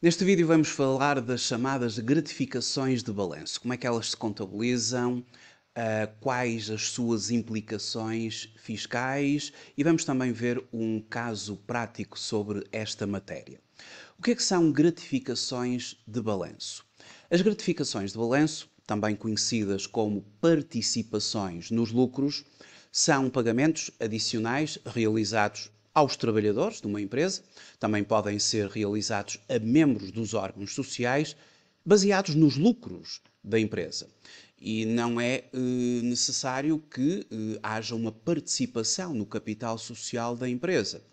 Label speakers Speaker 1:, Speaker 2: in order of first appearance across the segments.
Speaker 1: Neste vídeo vamos falar das chamadas gratificações de balanço, como é que elas se contabilizam, quais as suas implicações fiscais e vamos também ver um caso prático sobre esta matéria. O que é que são gratificações de balanço? As gratificações de balanço, também conhecidas como participações nos lucros, são pagamentos adicionais realizados aos trabalhadores de uma empresa, também podem ser realizados a membros dos órgãos sociais, baseados nos lucros da empresa. E não é necessário que haja uma participação no capital social da empresa.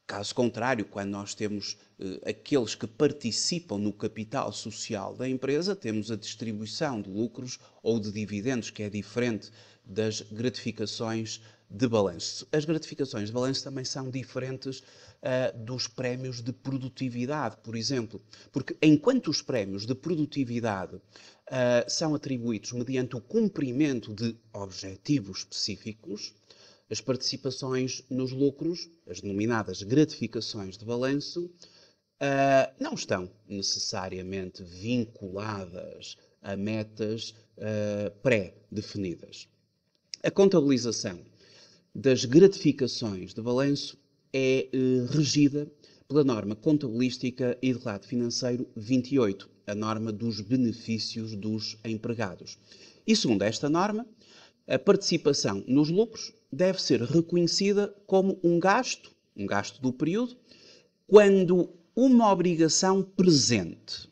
Speaker 1: Caso contrário, quando nós temos aqueles que participam no capital social da empresa, temos a distribuição de lucros ou de dividendos, que é diferente das gratificações de balanço. As gratificações de balanço também são diferentes dos prémios de produtividade, por exemplo, porque enquanto os prémios de produtividade são atribuídos mediante o cumprimento de objetivos específicos, as participações nos lucros, as denominadas gratificações de balanço, não estão necessariamente vinculadas a metas pré-definidas. A contabilização das gratificações de balanço é regida pela norma contabilística e de relato financeiro 28, a norma dos benefícios dos empregados. E segundo esta norma, a participação nos lucros deve ser reconhecida como um gasto do período, quando uma obrigação presente,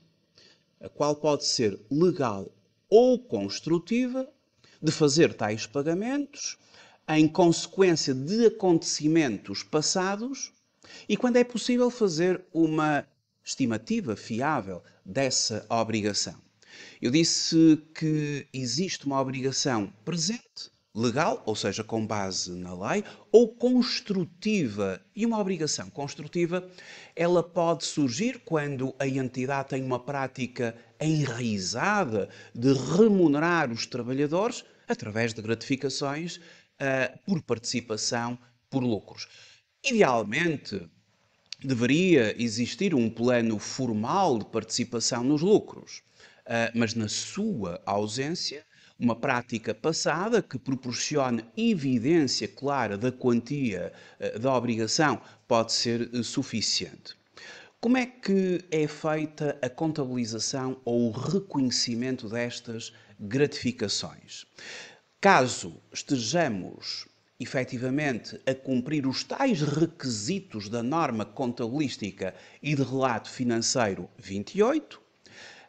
Speaker 1: a qual pode ser legal ou construtiva, de fazer tais pagamentos em consequência de acontecimentos passados e quando é possível fazer uma estimativa fiável dessa obrigação. Eu disse que existe uma obrigação presente, legal, ou seja, com base na lei, ou construtiva. E uma obrigação construtiva, ela pode surgir quando a entidade tem uma prática enraizada de remunerar os trabalhadores através de gratificações por participação, por lucros. Idealmente, deveria existir um plano formal de participação nos lucros, mas na sua ausência, uma prática passada que proporcione evidência clara da quantia da obrigação pode ser suficiente. Como é que é feita a contabilização ou o reconhecimento destas gratificações? Caso estejamos efetivamente a cumprir os tais requisitos da norma contabilística e de relato financeiro 28,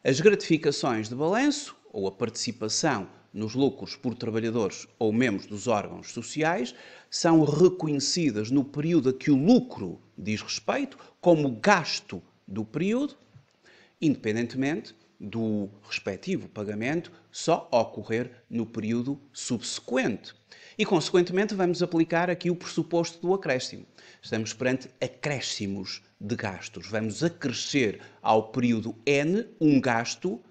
Speaker 1: as gratificações de balanço ou a participação nos lucros por trabalhadores ou membros dos órgãos sociais são reconhecidas no período a que o lucro diz respeito como gasto do período, independentemente do respectivo pagamento só ocorrer no período subsequente. E, consequentemente, vamos aplicar aqui o pressuposto do acréscimo. Estamos perante acréscimos de gastos. Vamos acrescer ao período N um gasto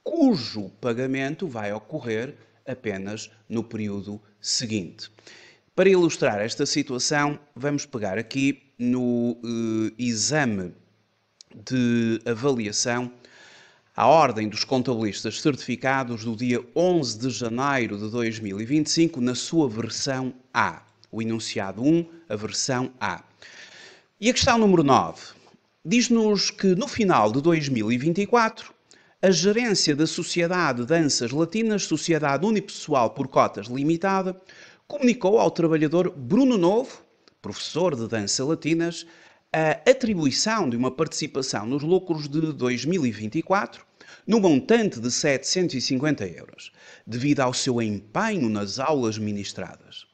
Speaker 1: cujo pagamento vai ocorrer apenas no período seguinte. Para ilustrar esta situação, vamos pegar aqui no exame de avaliação à Ordem dos Contabilistas Certificados do dia 11 de janeiro de 2025, na sua versão A. O enunciado 1, a versão A. E a questão número 9 diz-nos que no final de 2024, a gerência da Sociedade Danças Latinas, Sociedade Unipessoal por Cotas Limitada, comunicou ao trabalhador Bruno Novo, professor de dança latinas, a atribuição de uma participação nos lucros de 2024 no montante de 750 euros, devido ao seu empenho nas aulas ministradas.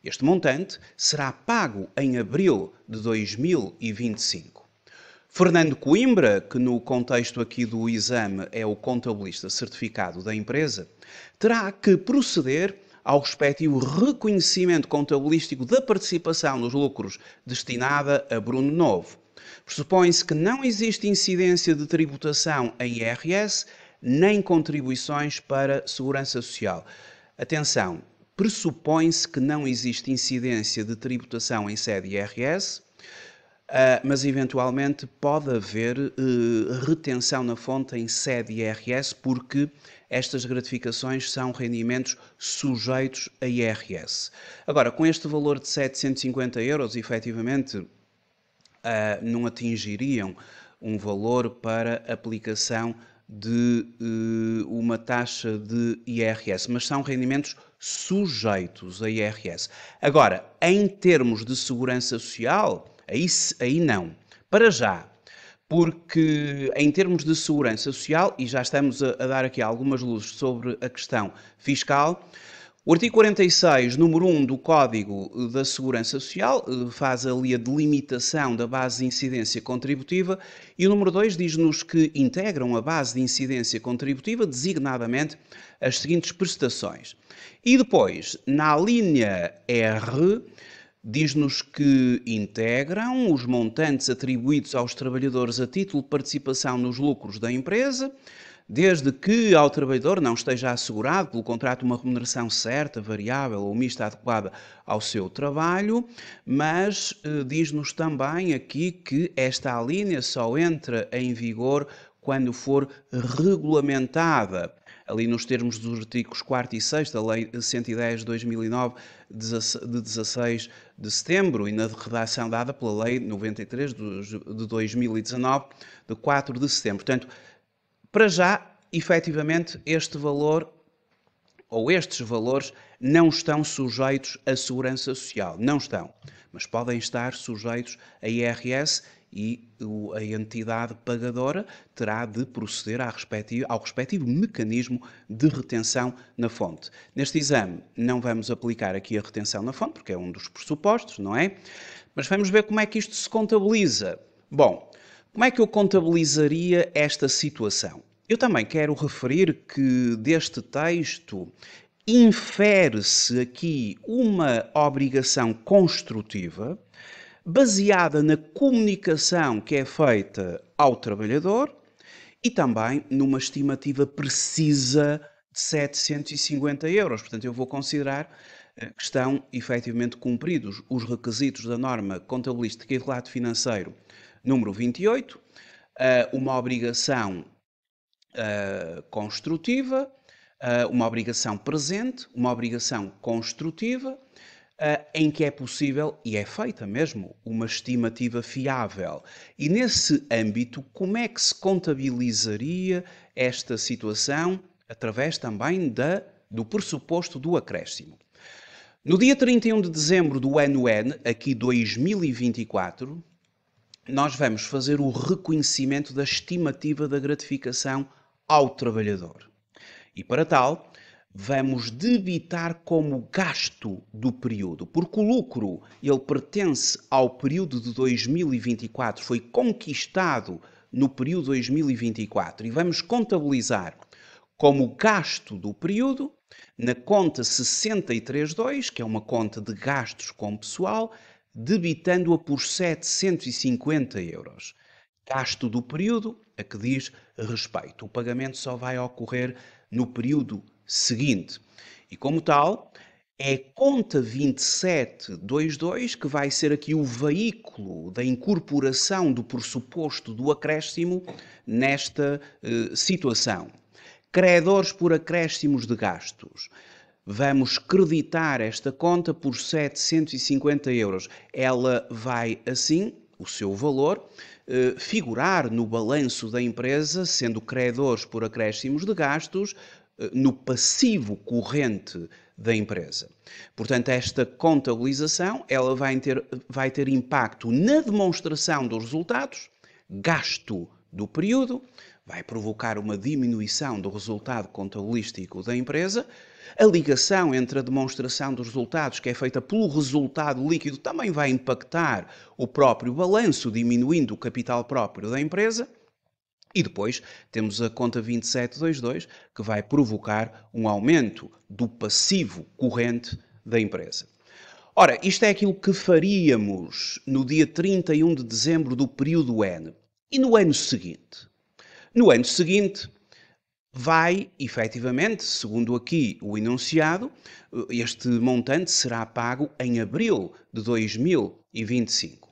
Speaker 1: Este montante será pago em abril de 2025. Fernando Coimbra, que no contexto aqui do exame é o contabilista certificado da empresa, terá que proceder ao respectivo reconhecimento contabilístico da participação nos lucros destinada a Bruno Novo. Pressupõe-se que não existe incidência de tributação em IRS nem contribuições para a Segurança Social. Atenção, pressupõe-se que não existe incidência de tributação em sede IRS, mas eventualmente pode haver retenção na fonte em sede IRS, porque estas gratificações são rendimentos sujeitos a IRS. Agora, com este valor de 750 euros, efetivamente, não atingiriam um valor para aplicação de uma taxa de IRS, mas são rendimentos sujeitos a IRS. Agora, em termos de segurança social, aí não. Para já, porque em termos de segurança social, e já estamos a dar aqui algumas luzes sobre a questão fiscal, o artigo 46, número 1 do Código da Segurança Social, faz ali a delimitação da base de incidência contributiva, e o número 2 diz-nos que integram a base de incidência contributiva designadamente as seguintes prestações. E depois, na linha R, diz-nos que integram os montantes atribuídos aos trabalhadores a título de participação nos lucros da empresa, desde que ao trabalhador não esteja assegurado pelo contrato uma remuneração certa, variável ou mista adequada ao seu trabalho, mas diz-nos também aqui que esta alínea só entra em vigor quando for regulamentada, ali nos termos dos artigos 4º e 6º da Lei 110 de 2009, de 16 de setembro, e na redação dada pela Lei 93 de 2019, de 4 de setembro. Portanto, para já, efetivamente, este valor ou estes valores não estão sujeitos à segurança social. Não estão. Mas podem estar sujeitos a IRS e a entidade pagadora terá de proceder ao respectivo mecanismo de retenção na fonte. Neste exame, não vamos aplicar aqui a retenção na fonte, porque é um dos pressupostos, não é? Mas vamos ver como é que isto se contabiliza. Bom, como é que eu contabilizaria esta situação? Eu também quero referir que deste texto infere-se aqui uma obrigação construtiva baseada na comunicação que é feita ao trabalhador e também numa estimativa precisa de 750 euros. Portanto, eu vou considerar que estão efetivamente cumpridos os requisitos da norma contabilística e relato financeiro número 28, uma obrigação construtiva, uma obrigação presente, uma obrigação construtiva, em que é possível, e é feita mesmo, uma estimativa fiável. E nesse âmbito, como é que se contabilizaria esta situação através também do pressuposto do acréscimo? No dia 31 de dezembro do ano N, aqui 2024, nós vamos fazer o reconhecimento da estimativa da gratificação ao trabalhador. E para tal, vamos debitar como gasto do período, porque o lucro, ele pertence ao período de 2024, foi conquistado no período 2024, e vamos contabilizar como gasto do período na conta 632, que é uma conta de gastos com pessoal, debitando-a por 750 euros. Gasto do período a que diz respeito. O pagamento só vai ocorrer no período seguinte. E como tal, é a conta 2722 que vai ser aqui o veículo da incorporação do pressuposto do acréscimo nesta situação. Credores por acréscimos de gastos. Vamos creditar esta conta por 750 euros. Ela vai, assim, o seu valor, figurar no balanço da empresa, sendo credores por acréscimos de gastos, no passivo corrente da empresa. Portanto, esta contabilização ela vai ter impacto na demonstração dos resultados, gasto do período, vai provocar uma diminuição do resultado contabilístico da empresa. A ligação entre a demonstração dos resultados, que é feita pelo resultado líquido, também vai impactar o próprio balanço, diminuindo o capital próprio da empresa. E depois temos a conta 2722, que vai provocar um aumento do passivo corrente da empresa. Ora, isto é aquilo que faríamos no dia 31 de dezembro do período N. E no ano seguinte? No ano seguinte, vai, efetivamente, segundo aqui o enunciado, este montante será pago em abril de 2025.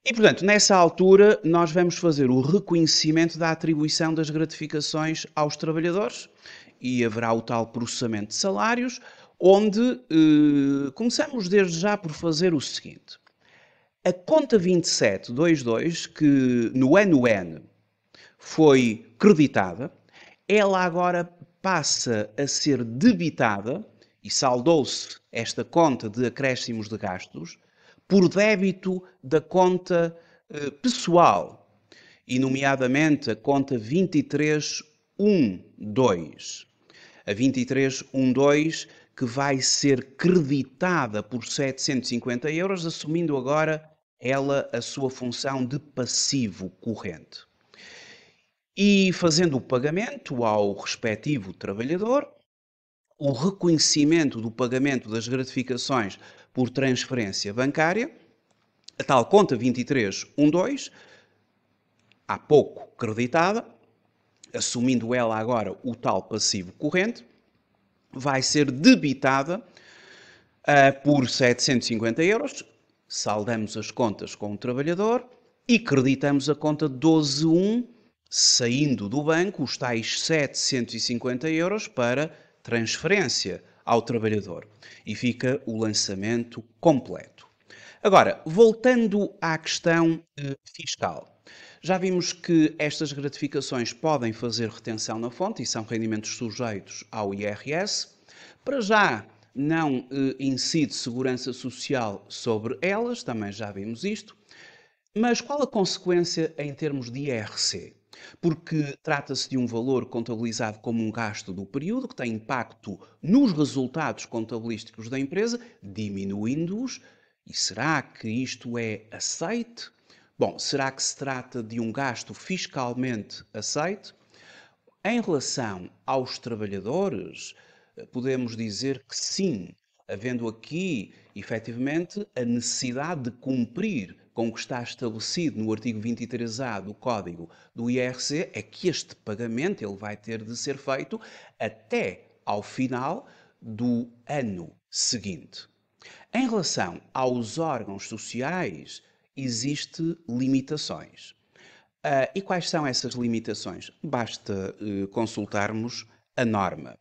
Speaker 1: E, portanto, nessa altura, nós vamos fazer o reconhecimento da atribuição das gratificações aos trabalhadores e haverá o tal processamento de salários, onde começamos desde já por fazer o seguinte. A conta 2722, que no ano N foi creditada, ela agora passa a ser debitada, e saldou-se esta conta de acréscimos de gastos, por débito da conta pessoal, e nomeadamente a conta 2312. A 2312 que vai ser creditada por 750 euros, assumindo agora ela a sua função de passivo corrente. E fazendo o pagamento ao respectivo trabalhador, o reconhecimento do pagamento das gratificações por transferência bancária, a tal conta 2312, há pouco creditada, assumindo ela agora o tal passivo corrente, vai ser debitada por 750 euros, saldamos as contas com o trabalhador e creditamos a conta 121, saindo do banco os tais 750 euros para transferência ao trabalhador. E fica o lançamento completo. Agora, voltando à questão fiscal. Já vimos que estas gratificações podem fazer retenção na fonte e são rendimentos sujeitos ao IRS. Para já, não incide segurança social sobre elas, também já vimos isto. Mas qual a consequência em termos de IRC? Porque trata-se de um valor contabilizado como um gasto do período, que tem impacto nos resultados contabilísticos da empresa, diminuindo-os. E será que isto é aceite? Bom, será que se trata de um gasto fiscalmente aceite? Em relação aos trabalhadores, podemos dizer que sim, havendo aqui, efetivamente, a necessidade de cumprir com o que está estabelecido no artigo 23A do Código do IRC, é que este pagamento ele vai ter de ser feito até ao final do ano seguinte. Em relação aos órgãos sociais, existem limitações. E quais são essas limitações? Basta consultarmos a norma.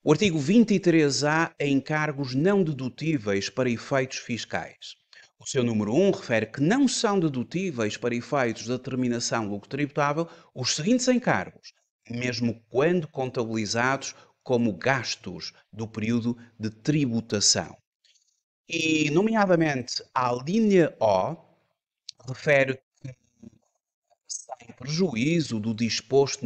Speaker 1: O artigo 23A é encargos não dedutíveis para efeitos fiscais. O seu número 1 refere que não são dedutíveis para efeitos da determinação lucro tributável os seguintes encargos, mesmo quando contabilizados como gastos do período de tributação. E, nomeadamente, a linha O refere sem prejuízo do disposto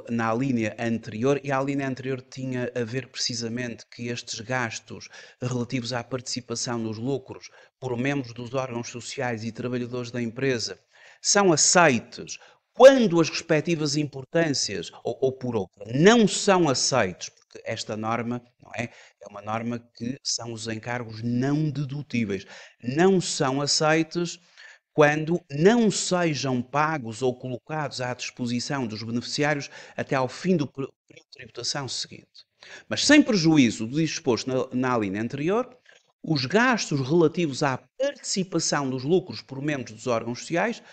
Speaker 1: na linha anterior, e a linha anterior tinha a ver precisamente que estes gastos relativos à participação nos lucros por membros dos órgãos sociais e trabalhadores da empresa são aceites quando as respectivas importâncias, ou por outra, não são aceitos, porque esta norma, não é? É uma norma que são os encargos não dedutíveis. Não são aceites quando não sejam pagos ou colocados à disposição dos beneficiários até ao fim do período de tributação seguinte. Mas sem prejuízo do disposto na linha anterior, os gastos relativos à participação dos lucros por membros dos órgãos sociais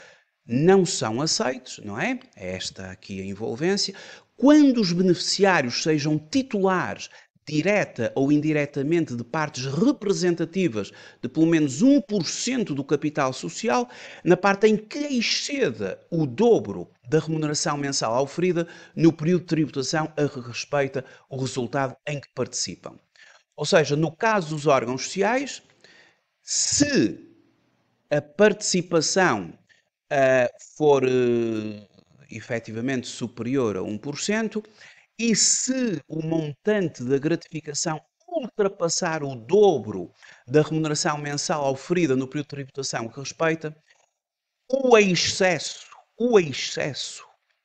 Speaker 1: não são aceitos, não é? É esta aqui a envolvência. Quando os beneficiários sejam titulares direta ou indiretamente de partes representativas de pelo menos 1% do capital social, na parte em que exceda o dobro da remuneração mensal oferida no período de tributação a que respeita o resultado em que participam. Ou seja, no caso dos órgãos sociais, se a participação for efetivamente superior a 1%, e se o montante da gratificação ultrapassar o dobro da remuneração mensal oferida no período de tributação que respeita, o excesso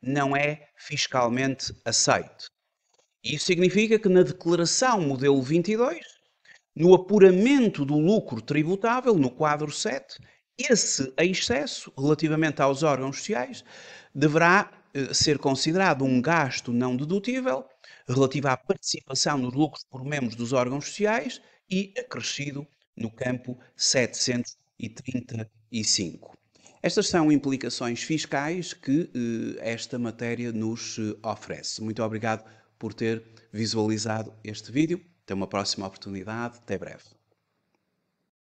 Speaker 1: não é fiscalmente aceite. Isso significa que na declaração modelo 22, no apuramento do lucro tributável, no quadro 7, esse excesso, relativamente aos órgãos sociais, deverá ser considerado um gasto não dedutível relativo à participação nos lucros por membros dos órgãos sociais e acrescido no campo 735. Estas são implicações fiscais que esta matéria nos oferece. Muito obrigado por ter visualizado este vídeo. Até uma próxima oportunidade. Até breve.